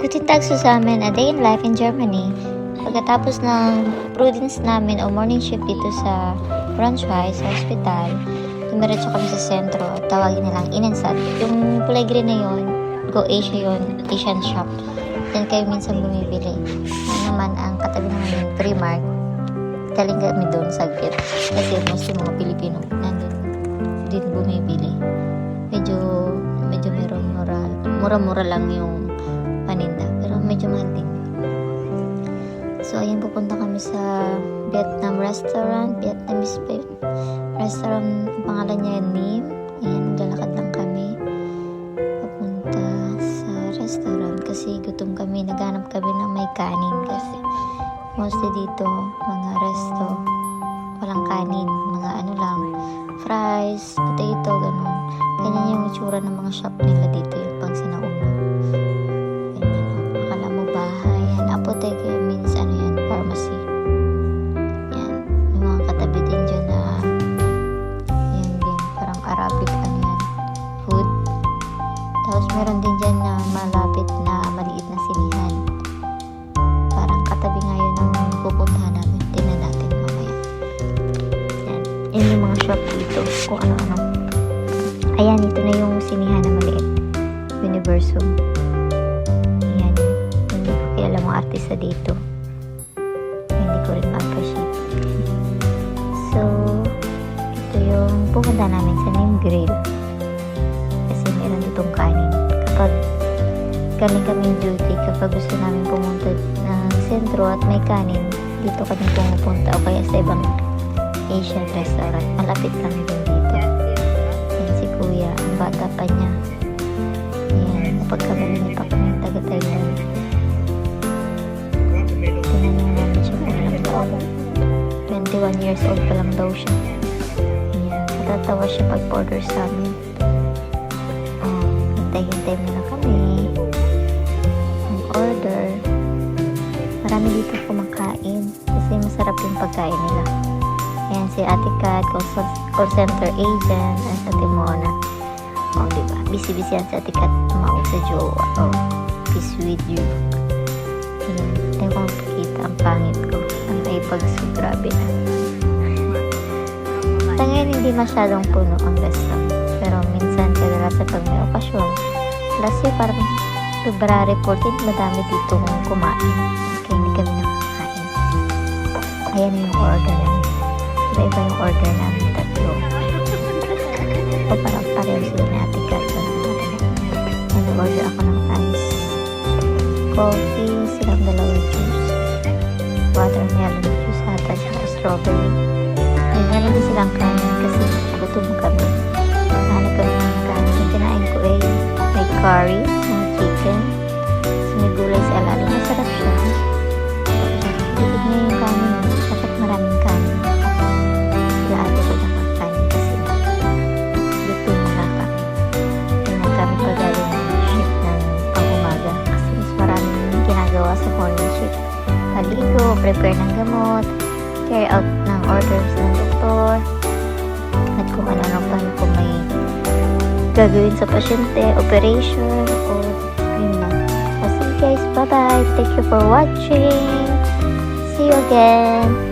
Guten Tag sa amin, a day in life in Germany. Pagkatapos ng prudence namin o morning shift dito sa Braunschweig, sa hospital, dumiretso kami sa sentro, tawagin nilang Innenstadt. Yung kulay green na yun, Go Asia yun, Asian shop. Diyan kayo minsan bumibili. Yan naman ang katabi naman yung Primark. Galing kami doon sa gift. Kasi mostly mga Pilipino nandun din bumibili. Medyo mura-mura lang yung paninda, pero medyo mahal din. So ayun, pupunta kami sa Vietnamese restaurant, ang pangalan niya Nim. Ayan, naglalakad lang kami papunta sa restaurant kasi gutom kami, naghanap kami ng may kanin kasi mostly dito mga resto walang kanin, mga ano lang, fries, potato, ganun. Ganyan yung itsura ng mga shop nila dito, yung pang sinauna. Ganyan, o. Akala mo bahay. Yan, apotheke means ano yan, pharmacy. Yan, yung mga katabi din dyan na yan din, parang Arabic ano yan, food. Tapos meron din dyan na malapit na maliit na sinihan. Parang katabi ngayon ng pupuntahan namin. Tingnan natin mamaya. Yan, yan yung mga shop dito, kung ano-ano. Ayan, ito na yung sinihan na maliit. Universum. Ayan. Hindi ko kilala mga artista dito. Hindi ko rin ma-appreciate. So, ito yung pupunta namin sa Nim Grill. Kasi meron ditong kanin. Kapag galing kami duty, kapag gusto namin pumunta ng sentro at may kanin, dito kami pumupunta o kaya sa ibang Asian restaurant. Malapit kami din dito. Kuya, ang bata pa niya. Ayan, pagkabali niya pa kami taga-Thailand. Tinanong namin siya kung ilang taon. 21 years old pa lang daw siya. Ayan, natatawa siya pag-order sa amin. Hintay-hintay mo na kami. Ang order. Marami dito kumakain kasi masarap yung pagkain nila. Ayan, si Ate Kat, call center agent, at sa Timona. O, diba? Busy-busy yan si Ate Kat, tumawag sa jowa. O, peace with you. Ayan, tayo kong pakita ang pangit ko. Ang naipagso, grabe na. Sa ngayon, hindi masyadong puno ang restaurant. Pero minsan, kadalasan pag may okasyon. Last year, parang February 14, madami ditong kumain. Kaya hindi kami nakakain. Ayan yung order namin. Iba-iba yung order namin, tatlo. O parang pareho sila na Ate Kat. Nag-order ako ng ice coffee, silang dalawang juice, watermelon juice ata, saka strawberry. May meron din silang kanin kasi gutom kami. Hanap kami ng kanin. Yung kinain ko ay may curry, mga chicken, so may gulay sa alalim. Masarap siya. Bibig niya yung kanin. Dapat maraming kanin. Ate ko nakakain kasi gutom na kami. Tingnan kami pagaling ng shift ng pang-umaga kasi mas maraming ginagawa sa morning shift. Paligo, prepare ng gamot, carry out ng orders ng doktor, at kung ano-ano pa kung may gagawin sa pasyente, operation, o yun lang. So, see you guys, bye-bye. Thank you for watching. See you again.